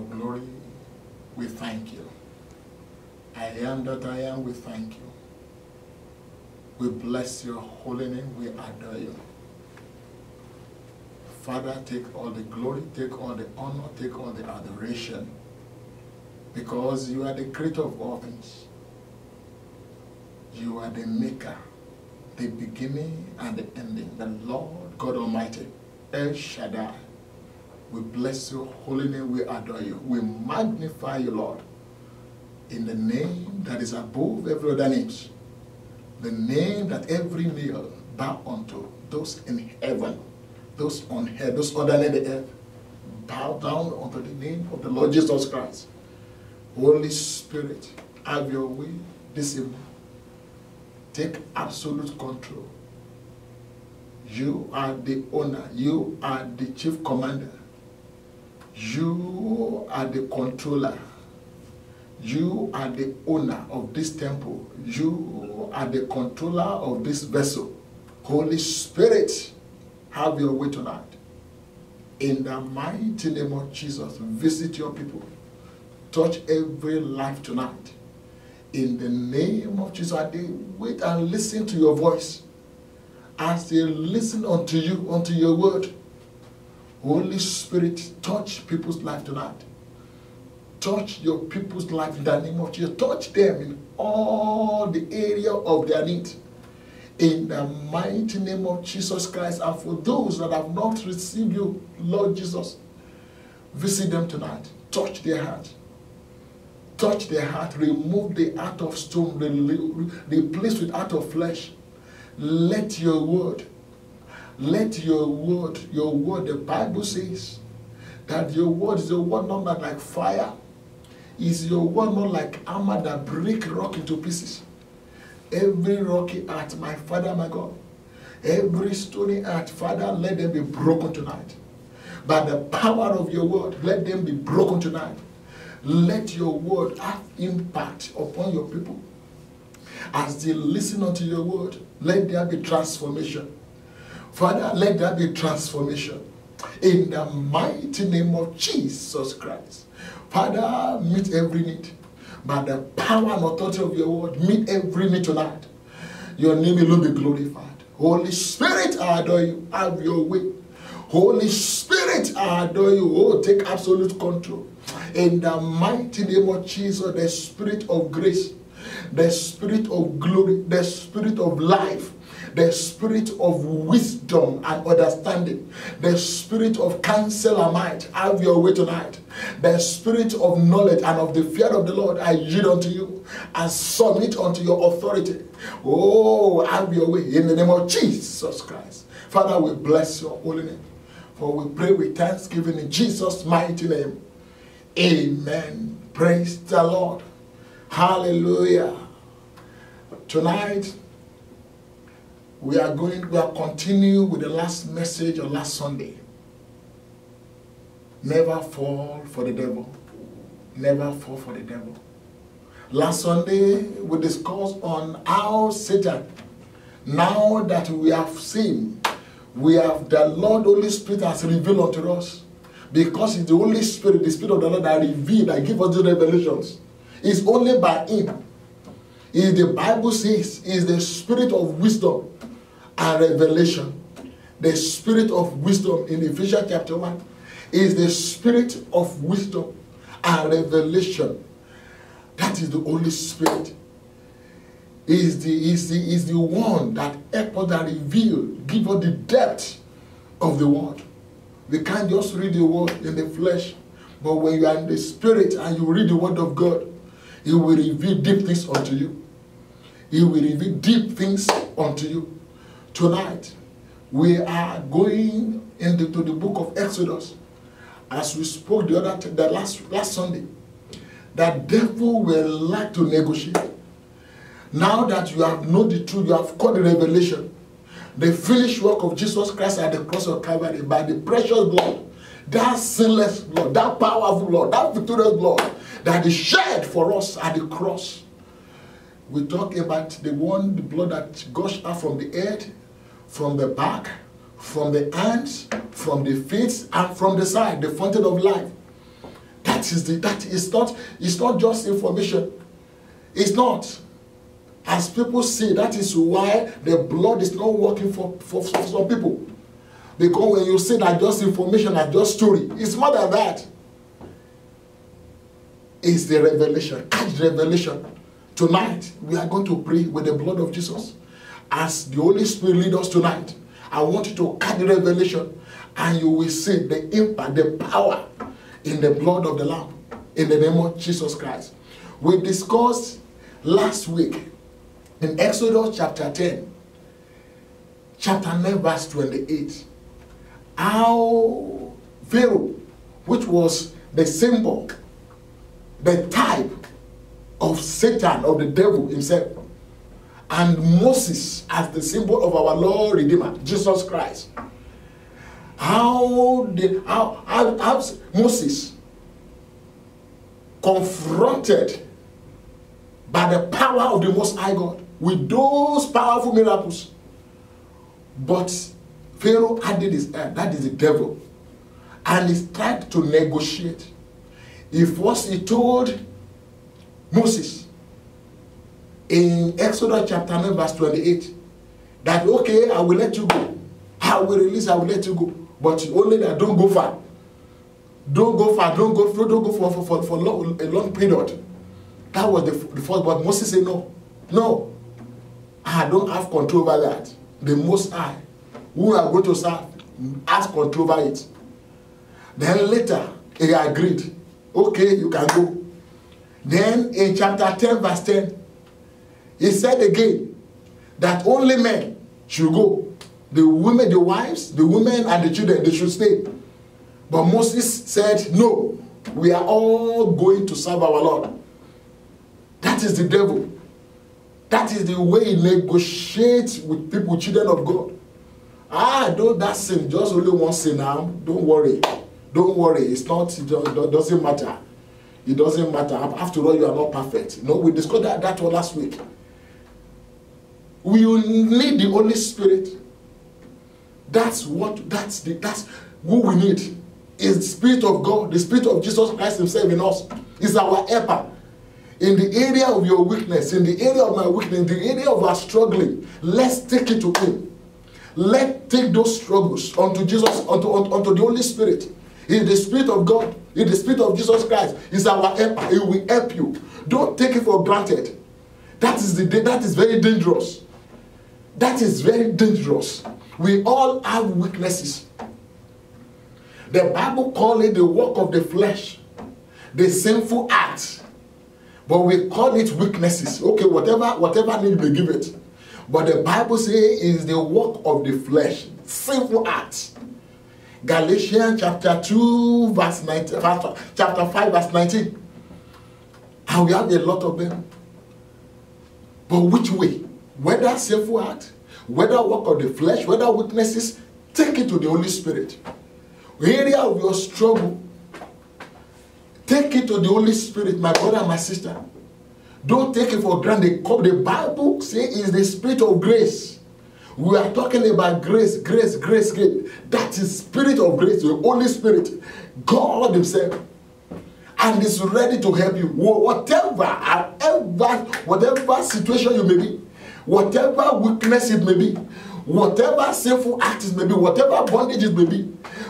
of glory, we thank you. I am that I am, we thank you. We bless your holy name, we adore you. Father, take all the glory, take all the honor, take all the adoration, because you are the creator of all things. You are the maker, the beginning and the ending, the Lord God Almighty, El Shaddai. We bless your holy name, we adore you. We magnify you, Lord, in the name that is above every other name, the name that every knee bow unto, those in heaven, those on earth, those under the earth, bow down unto the name of the Lord Jesus Christ. Holy Spirit, have your way this evening. Take absolute control. You are the owner. You are the chief commander. You are the controller. You are the owner of this temple. You are the controller of this vessel. Holy Spirit, have your way tonight. In the mighty name of Jesus, visit your people. Touch every life tonight. In the name of Jesus, they wait and listen to your voice. As they listen unto you, unto your word. Holy Spirit, touch people's life tonight. Touch your people's life in the name of Jesus. Touch them in all the area of their need. In the mighty name of Jesus Christ. And for those that have not received you, Lord Jesus, visit them tonight. Touch their heart. Touch their heart. Remove the heart of stone. Replace with heart of flesh. Let your word, the Bible says that your word is a word not like fire. Is your word not like hammer that break rock into pieces? Every rocky heart, my Father, my God, every stony heart, Father, let them be broken tonight. By the power of your word, let them be broken tonight. Let your word have impact upon your people. As they listen unto your word, let there be transformation. Father, let there be transformation. In the mighty name of Jesus Christ. Father, meet every need. By the power and authority of your word, meet every need tonight. Your name will be glorified. Holy Spirit, I adore you. Have your way. Holy Spirit, I adore you. Oh, take absolute control. In the mighty name of Jesus, the Spirit of grace, the Spirit of glory, the Spirit of life, the Spirit of wisdom and understanding, the Spirit of counsel and might, have your way tonight. The Spirit of knowledge and of the fear of the Lord, I yield unto you and submit unto your authority. Oh, have your way in the name of Jesus Christ. Father, we bless your holy name. For we pray with thanksgiving in Jesus' mighty name. Amen. Praise the Lord. Hallelujah. Tonight, we are continuing with the last message of last Sunday. Never fall for the devil. Never fall for the devil. Last Sunday, we discussed on how Satan, now that we have seen, the Lord Holy Spirit has revealed unto us. Because it's the Holy Spirit, the Spirit of the Lord that revealed, that give us the revelations. It's only by Him. The Bible says, is the Spirit of wisdom and revelation. The Spirit of wisdom in Ephesians chapter 1 is the Spirit of wisdom and revelation. That is the Holy Spirit. Is the one that helps us, that reveal, give us the depth of the word. We can't just read the word in the flesh, but when you are in the Spirit and you read the word of God, He will reveal deep things unto you. He will reveal deep things unto you. Tonight, we are going into the book of Exodus. As we spoke the last Sunday, that devil will like to negotiate. Now that you have known the truth, you have caught the revelation, the finished work of Jesus Christ at the cross of Calvary, by the precious blood, that sinless blood, that powerful blood, that victorious blood that is shed for us at the cross. We talk about the blood that gushed out from the head, from the back, from the hands, from the feet, and from the side, the fountain of life. That That is not, it's not just information. It's not. As people say, that is why the blood is not working for some people. Because when you say that just information and just story, it's more than that. It's the revelation. Catch the revelation. Tonight, we are going to pray with the blood of Jesus. As the Holy Spirit leads us tonight, I want you to catch the revelation, and you will see the impact, the power in the blood of the Lamb, in the name of Jesus Christ. We discussed last week in Exodus chapter 10, chapter 9, verse 28, how Pharaoh, which was the symbol, the type of Satan, of the devil himself, and Moses as the symbol of our Lord Redeemer, Jesus Christ. How Moses confronted by the power of the Most High God with those powerful miracles. But Pharaoh added his hand, that is the devil, and he tried to negotiate. He told Moses in Exodus chapter 9 verse 28 that, okay, I will let you go. I will release, I will let you go. But only that don't go far. Don't go far, don't go for a long period. That was the first, but Moses said, no, I don't have control over that. The Most High, who are going to serve, has control over it. Then later, he agreed. Okay, you can go. Then in chapter 10, verse 10, he said again that only men should go. The women, the wives, the women, and the children, they should stay. But Moses said, no, we are all going to serve our Lord. That is the devil. That is the way he negotiates with people, children of God. Don't that sin, just only one sin now. Don't worry. Don't worry. It's not, it doesn't matter. It doesn't matter. After all, you are not perfect. No, we discussed that one last week. We need the Holy Spirit. That's who we need. Is the Spirit of God, the Spirit of Jesus Christ himself in us. Is our helper. In the area of your weakness, in the area of my weakness, in the area of our struggling, let's take it to him. Let's take those struggles unto Jesus, unto the Holy Spirit. Is the Spirit of God, is the Spirit of Jesus Christ, is our helper. He will help you. Don't take it for granted. That is very dangerous. That is very dangerous. We all have weaknesses. The Bible calls it the work of the flesh, the sinful acts. But we call it weaknesses. Okay, whatever need we give it. But the Bible says is the work of the flesh, sinful acts. Galatians chapter 2, verse 19, chapter 5, verse 19. And we have a lot of them. But which way? Whether sinful act, whether work of the flesh, whether weaknesses, take it to the Holy Spirit. Area of your struggle, take it to the Holy Spirit, my brother and my sister. Don't take it for granted. The Bible says is the Spirit of grace. We are talking about grace. That is Spirit of grace, the Holy Spirit, God himself. And is ready to help you. Whatever situation you may be, whatever weakness it may be, whatever sinful act it may be, whatever bondage it may be,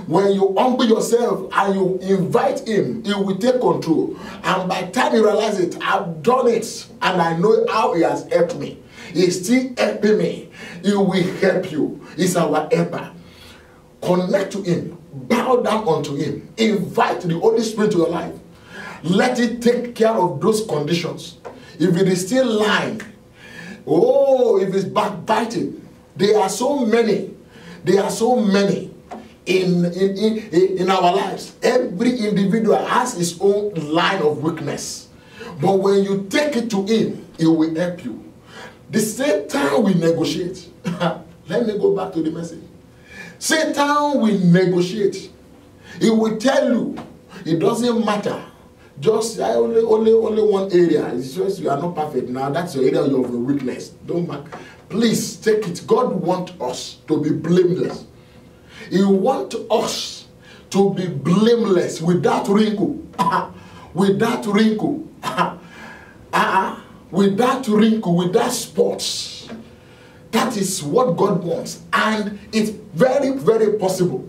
when you humble yourself and you invite him, he will take control. And by the time you realize it, I've done it and I know how he has helped me. He's still helping me. He will help you. He's our helper. Connect to him. Bow down unto him. Invite the Holy Spirit to your life. Let it take care of those conditions. If it is still lying, if it's backbiting, there are so many. There are so many in our lives. Every individual has his own line of weakness. But when you take it to him, he will help you. The Satan will negotiate. Let me go back to the message. Satan will negotiate. He will tell you, it doesn't matter. Just only one area. It's just you are not perfect now. That's your area of your weakness. Don't matter. Please take it. God wants us to be blameless. He wants us to be blameless without wrinkle. without wrinkle, without wrinkle, without spots. That is what God wants. And it's very, very possible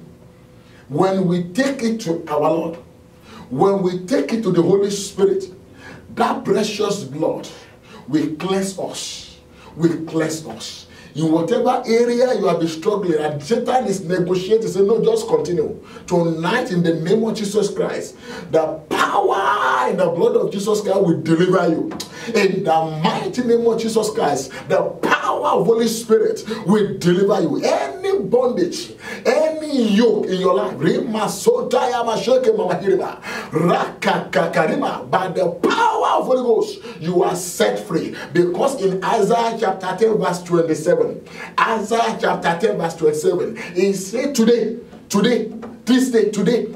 when we take it to our Lord, when we take it to the Holy Spirit, that precious blood will cleanse us, will cleanse us. In whatever area you have been struggling, and Satan is negotiating, say, no, just continue. Tonight, in the name of Jesus Christ, the power in the blood of Jesus Christ will deliver you. In the mighty name of Jesus Christ, the power of Holy Spirit will deliver you. Any bondage, any yoke in your life, by the power of Holy Ghost, you are set free. Because in Isaiah chapter 10 verse 27, Isaiah chapter 10 verse 27, he said, today, this day, today,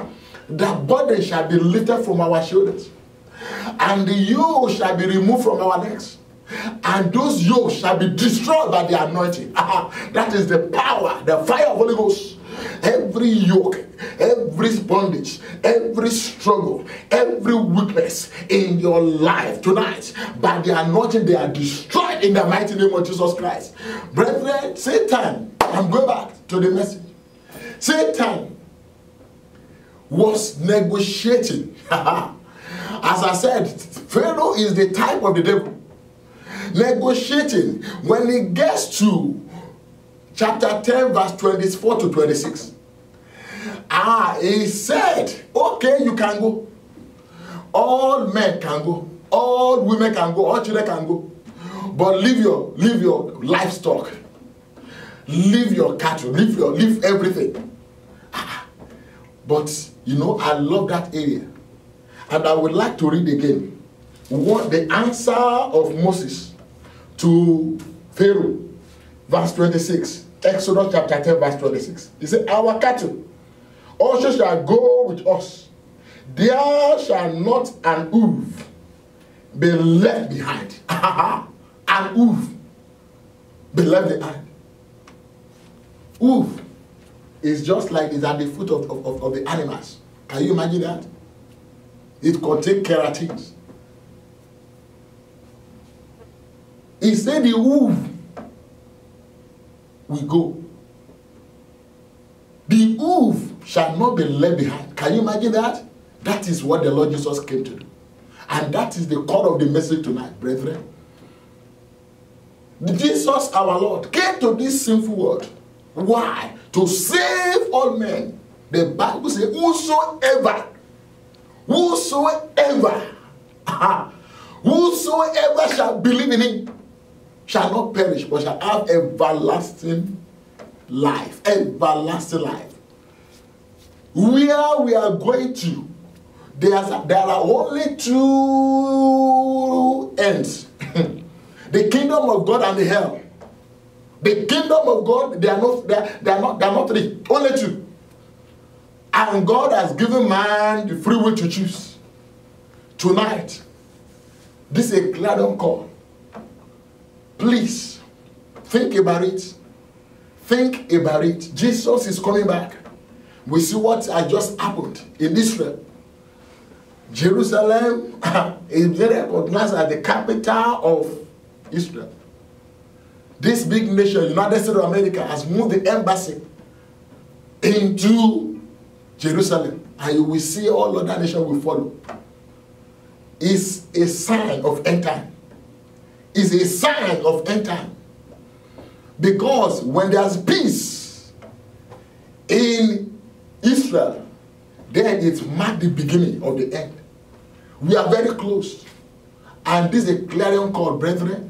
the burden shall be lifted from our shoulders, and the yoke shall be removed from our necks, and those yokes shall be destroyed by the anointing. That is the power, the fire of Holy Ghost. Every yoke, every bondage, every struggle, every weakness in your life tonight, by the anointing, they are destroyed in the mighty name of Jesus Christ. Brethren, Satan, I'm going back to the message. Satan was negotiating. As I said, Pharaoh is the type of the devil. Negotiating. When he gets to chapter 10 verse 24 to 26, he said, okay, you can go. All men can go. All women can go. All children can go. But leave your livestock. Leave your cattle. Leave everything. But, you know, I love that area. And I would like to read again what the answer of Moses to Pharaoh. Verse 26. Exodus chapter 10 verse 26. He said, our cattle also shall go with us. There shall not an hoof be left behind. An hoof be left behind. Hoof is just like it's at the foot of the animals. Can you imagine that? It contains keratins. He said the hoof will go. The hoof shall not be left behind. Can you imagine that? That is what the Lord Jesus came to do. And that is the core of the message tonight, brethren. Jesus, our Lord, came to this sinful world. Why? To save all men. The Bible says, whosoever shall believe in him shall not perish, but shall have everlasting life. Everlasting life. Where we are going to, there are only two ends. The kingdom of God and the hell. The kingdom of God, they are not three, only two. And God has given man the free will to choose. Tonight, this is a clarion call. Please, think about it. Think about it. Jesus is coming back. We see what has just happened in Israel. Jerusalem is very recognized as the capital of Israel. This big nation, United States of America, has moved the embassy into Jerusalem. And you will see all other nations will follow. It's a sign of end time. It's a sign of end time. Because when there's peace in Israel, then it marks the beginning of the end. We are very close. And this is a clarion call, brethren.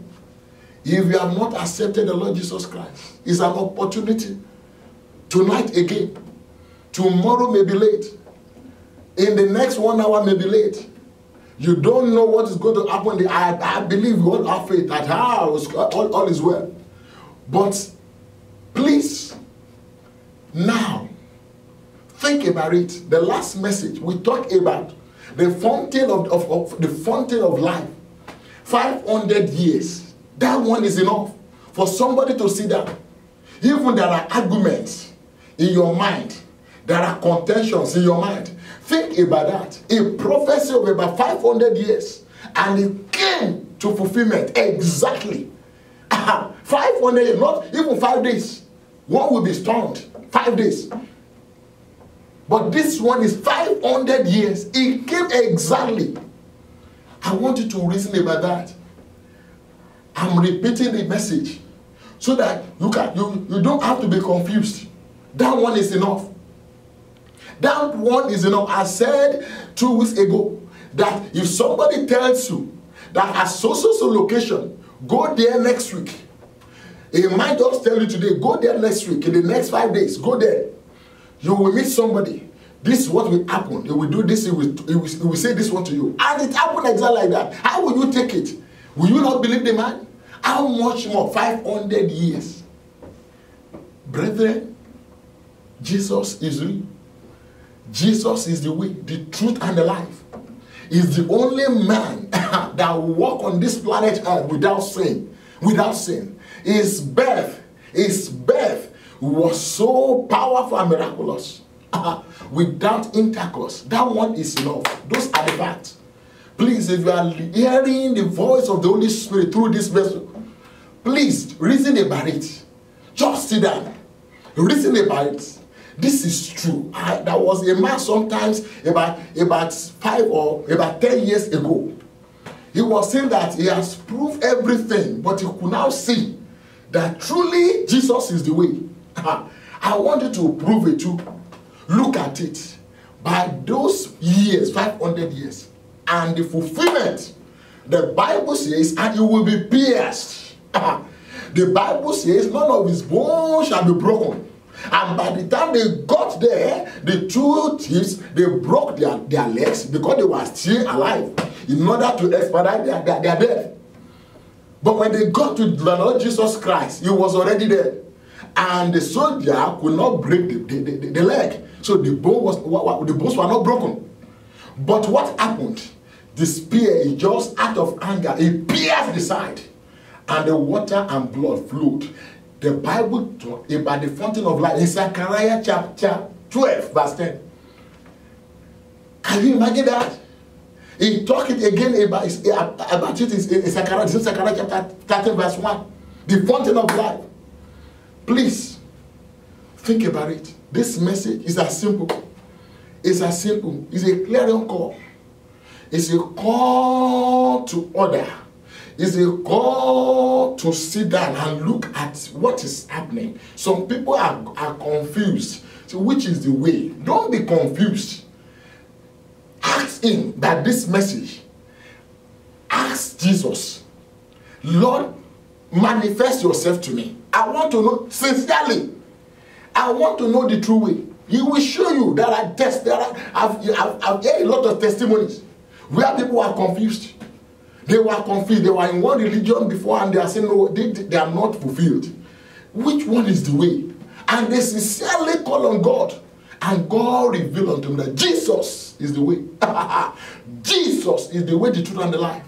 If you have not accepted the Lord Jesus Christ, it's an opportunity. Tonight again. Tomorrow may be late. In the next 1 hour may be late. You don't know what is going to happen. I believe you all have faith that all is well. But please, now, think about it. The last message we talked about the fountain of life. 500 years. That one is enough for somebody to sit down. Even there are arguments in your mind. There are contentions in your mind. Think about that. A prophecy of about 500 years. And it came to fulfillment exactly. 500 years, not even 5 days. One will be stunned. 5 days. But this one is 500 years. It came exactly. I want you to reason about that. I'm repeating the message so that you don't have to be confused. That one is enough. That one is enough. I said 2 weeks ago that if somebody tells you that at so location, go there next week. He might just tell you today, go there next week, in the next 5 days, go there. You will meet somebody. This is what will happen. He will do this, he will say this one to you. And it happened exactly like that. How will you take it? Will you not believe the man? How much more? 500 years. Brethren, Jesus is real. Jesus is the way, the truth, and the life. He's the only man that will walk on this planet Earth without sin. Without sin. His birth was so powerful and miraculous. Without intercourse. That one is enough. Those are the facts. Please, if you are hearing the voice of the Holy Spirit through this vessel, please reason about it. Just sit down. Reason about it. This is true. There was a man sometimes about 5 or about 10 years ago. He was saying that he has proved everything, but he could now see that truly Jesus is the way. I want you to prove it too. Look at it. By those years, 500 years, and the fulfillment, the Bible says, and he will be pierced. The Bible says, none of his bones shall be broken. And by the time they got there, the 2 thieves, they broke their legs because they were still alive in order to expedite their death. But when they got to the Lord Jesus Christ, he was already dead. And the soldier could not break the leg. So the bones were not broken. But what happened? The spear is just out of anger. It pierced the side. And the water and blood flowed. The Bible talks about the fountain of life in Zechariah chapter 12, verse 10. Can you imagine that? He talked again about it in Zechariah chapter 13, verse 1. The fountain of life. Please, think about it. This message is as simple. It's as simple. It's a clarion call. It's a call to order. It's a call to sit down and look at what is happening. Some people are confused. So which is the way? Don't be confused. Ask him that this message. Ask Jesus, Lord, manifest yourself to me. I want to know sincerely. I want to know the true way. He will show you that I've heard a lot of testimonies where people are confused. They were confused. They were in one religion before and they are saying, no, they are not fulfilled. Which one is the way? And they sincerely call on God. And God revealed unto them that Jesus is the way. Jesus is the way, the truth, and the life.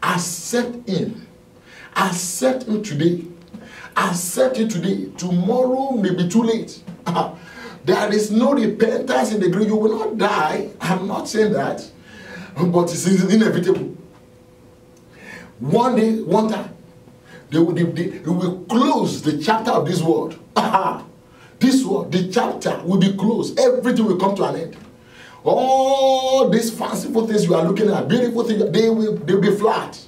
Accept him. Accept him today. Accept it today. Tomorrow may be too late. There is no repentance in the grave. You will not die. I'm not saying that. But it's inevitable. One day, one time, they will close the chapter of this world. This world, the chapter will be closed. Everything will come to an end. All these fanciful things you are looking at, beautiful things, they'll be flat.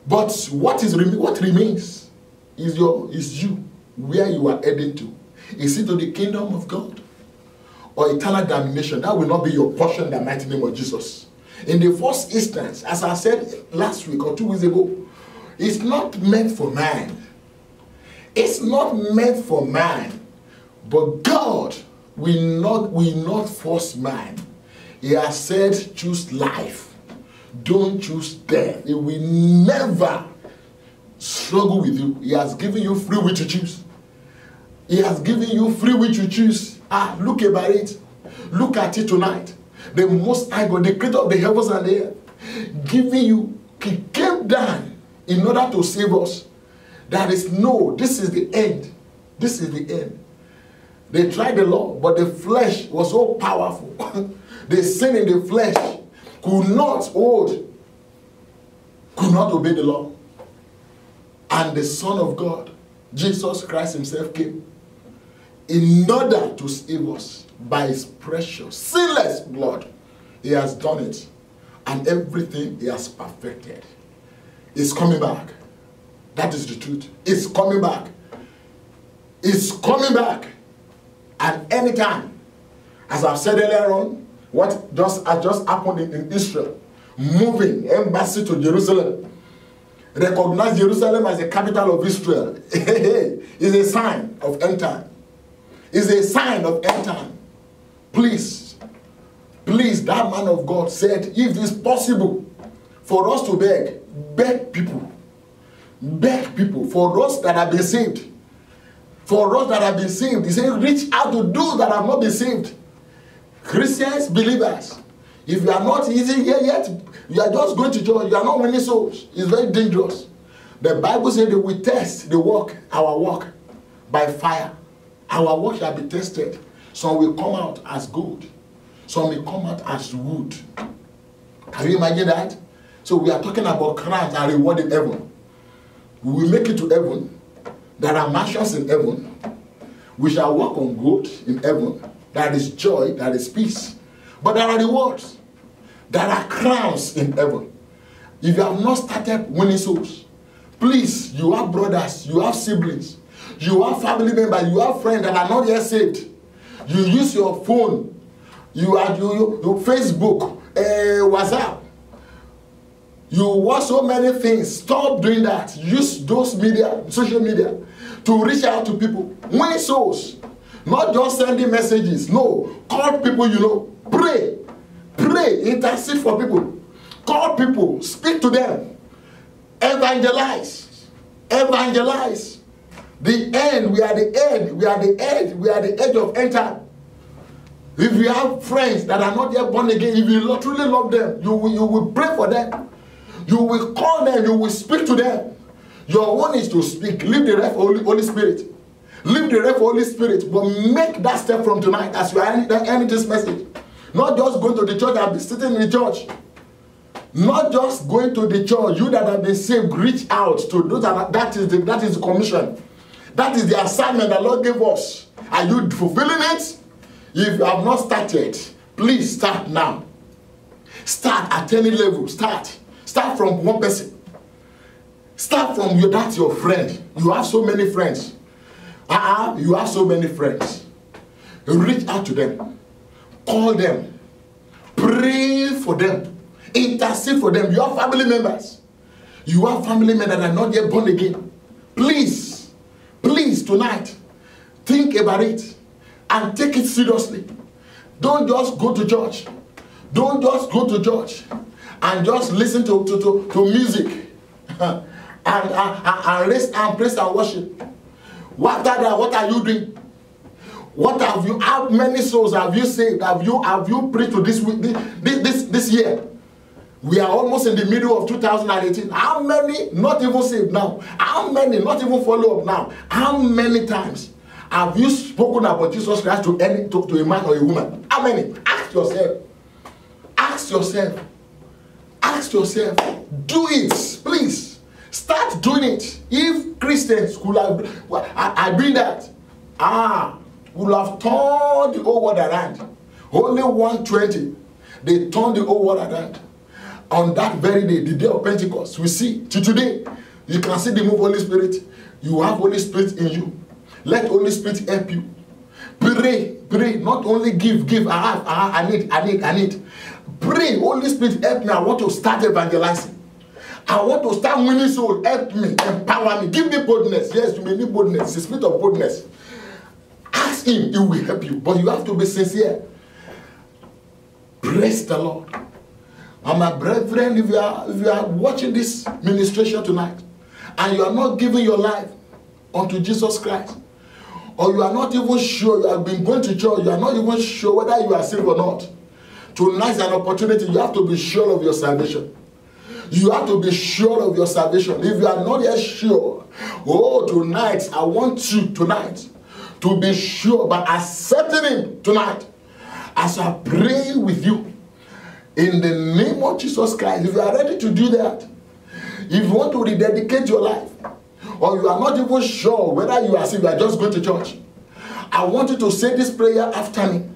But what remains is you, where you are heading to. Is it to the kingdom of God or eternal damnation? That will not be your portion in the mighty name of Jesus. In the first instance, as I said last week or 2 weeks ago, it's not meant for man. It's not meant for man. But God will not force man. He has said, choose life. Don't choose death. He will never struggle with you. He has given you free will to choose. He has given you free will to choose. Look about it. Look at it tonight. The Most High God, the creator of the heavens and the earth, giving you, he came down in order to save us. This is the end. This is the end. They tried the law, but the flesh was so powerful. The sin in the flesh could not obey the law. And the Son of God, Jesus Christ himself, came in order to save us by his precious, sinless blood. He has done it. And everything he has perfected. He's coming back. That is the truth. It's coming back. It's coming back. And anytime, as I've said earlier on, what just happened in Israel, moving embassy to Jerusalem, recognize Jerusalem as the capital of Israel, is a sign of end time. Is a sign of end time. Please, that man of God said, if it is possible for us to beg people, for us that have been saved, he said, reach out to those that have not been saved. Christians, believers, if you are not easy here yet, you are just going to church, you are not winning souls. It's very dangerous. The Bible says that we test our work by fire. Our work shall be tested. Some will come out as gold. Some will come out as wood. Can you imagine that? So we are talking about crowns and reward in heaven. We will make it to heaven. There are mansions in heaven. We shall walk on gold in heaven. There is joy, there is peace. But there are rewards. There are crowns in heaven. If you have not started winning souls, please, you have brothers, you have siblings, you have family members, you have friends that are not yet saved. You use your phone, you Facebook, WhatsApp. You watch so many things. Stop doing that. Use those social media, to reach out to people. Win souls. Not just sending messages. No. Call people you know. Pray. Intercede for people. Call people. Speak to them. Evangelize. The end. We are the end. We are the edge of end time. If you have friends that are not yet born again, if you truly love them, you will pray for them. You will call them, you will speak to them. Your one is to speak. Leave the rest for Holy Spirit. Leave the rest for Holy Spirit. But make that step from tonight as you are ending this message. Not just going to the church and be sitting in the church. Not just going to the church. You that have been saved, reach out to those that is the commission. That is the assignment the Lord gave us. Are you fulfilling it? If you have not started, please start now. Start at any level. Start from one person. Start from that's your friend. You have so many friends. You have so many friends. Reach out to them. Call them. Pray for them. Intercede for them. You have family members. You have family members that are not yet born again. Please, tonight, think about it and take it seriously. Don't just go to church. Don't just go to church and just listen to music and rest and praise and worship. What are you doing? How many souls have you saved? Have you preached to this year? We are almost in the middle of 2018. How many not even saved now? How many not even follow up now? How many times have you spoken about Jesus Christ to a man or a woman? How many? Ask yourself. Do it, please. Start doing it. If Christians could have, I bring that. Would have turned the whole world around. Only 120. They turned the whole world around. On that very day, the day of Pentecost, we see to today, you can see the move of Holy Spirit. You have Holy Spirit in you. Let Holy Spirit help you. Pray. Not only give. I need. Pray, Holy Spirit, help me. I want to start evangelizing. I want to start winning souls. Help me, empower me, give me boldness. Yes, you may need boldness. It's the spirit of boldness. Ask him, he will help you. But you have to be sincere. Praise the Lord. And my brethren, if you are watching this ministration tonight, and you are not giving your life unto Jesus Christ, or you are not even sure, you have been going to church, you are not even sure whether you are saved or not, tonight is an opportunity. You have to be sure of your salvation. You have to be sure of your salvation. If you are not yet sure, tonight, I want you tonight to be sure by accepting him tonight. As I pray with you, in the name of Jesus Christ, if you are ready to do that, if you want to rededicate your life, or you are not even sure whether you are saved, you are just going to church, I want you to say this prayer after me.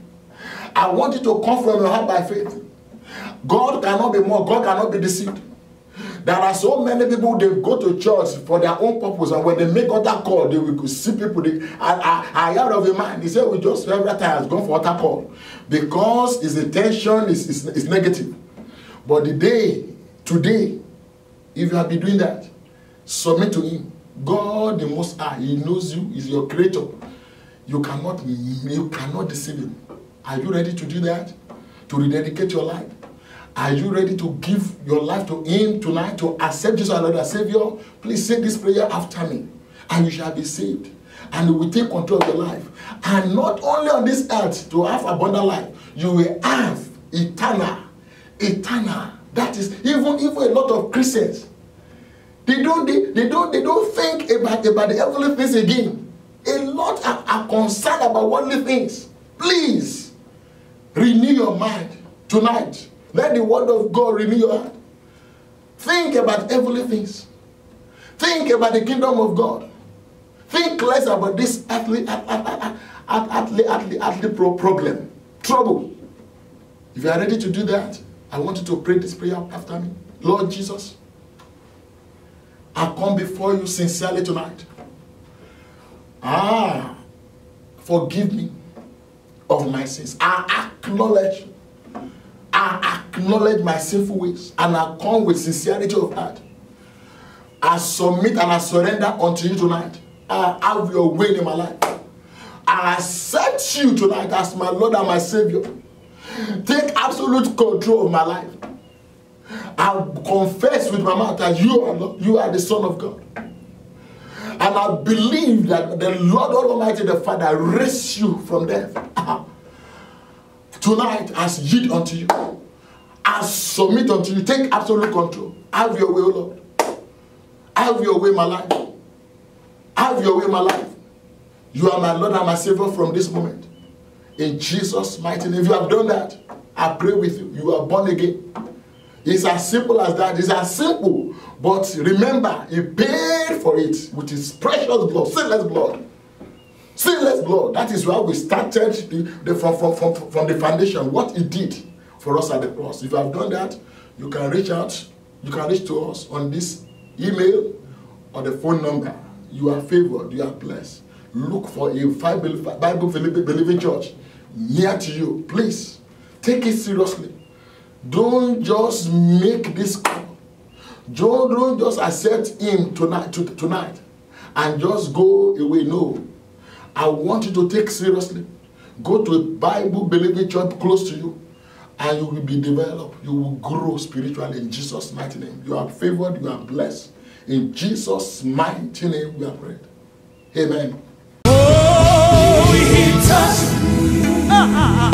I want you to come from your heart by faith. God cannot be mocked. God cannot be deceived. There are so many people, they go to church for their own purpose, and when they make altar call, they will see people. I heard of a man, he said, we just every time has gone for altar call because his intention is negative. But today, if you have been doing that, submit to him. God the Most High, he knows you, is your creator. You cannot deceive him. Are you ready to do that? To rededicate your life? Are you ready to give your life to him tonight, to accept Jesus as Lord and Savior? Please say this prayer after me, and you shall be saved. And you will take control of your life. And not only on this earth to have abundant life, you will have eternal. That is, even a lot of Christians, they don't think about the heavenly things again. A lot are concerned about worldly things. Please renew your mind tonight. Let the word of God renew your heart. Think about heavenly things. Think about the kingdom of God. Think less about this earthly problem, trouble. If you are ready to do that, I want you to pray this prayer after me. Lord Jesus, I come before you sincerely tonight. Forgive me of my sins. I acknowledge my sinful ways, and I come with sincerity of heart. I submit and I surrender unto you tonight. I have your way in my life. I accept you tonight as my Lord and my Savior. Take absolute control of my life. I confess with my mouth that you are the Son of God. And I believe that the Lord Almighty, the Father, raised you from death. Tonight, as yield unto you, I submit unto you. Take absolute control. Have your way, O Lord. Have your way in my life. Have your way in my life. You are my Lord and my Savior from this moment. In Jesus' mighty name. If you have done that, I pray with you. You are born again. It's as simple as that. It's as simple. But remember, he paid for it with his precious blood, sinless blood. Sinless blood. That is why we started from the foundation, what he did for us at the cross. If you have done that, you can reach out. You can reach to us on this email or the phone number. You are favored. You are blessed. Look for a Bible believing church near to you. Please, take it seriously. Don't just make this call. Don't just accept him tonight and just go away. No. I want you to take seriously. Go to a Bible believing church close to you, and you will be developed. You will grow spiritually in Jesus' mighty name. You are favored. You are blessed. In Jesus' mighty name we are prayed. Amen. Oh, he touched me.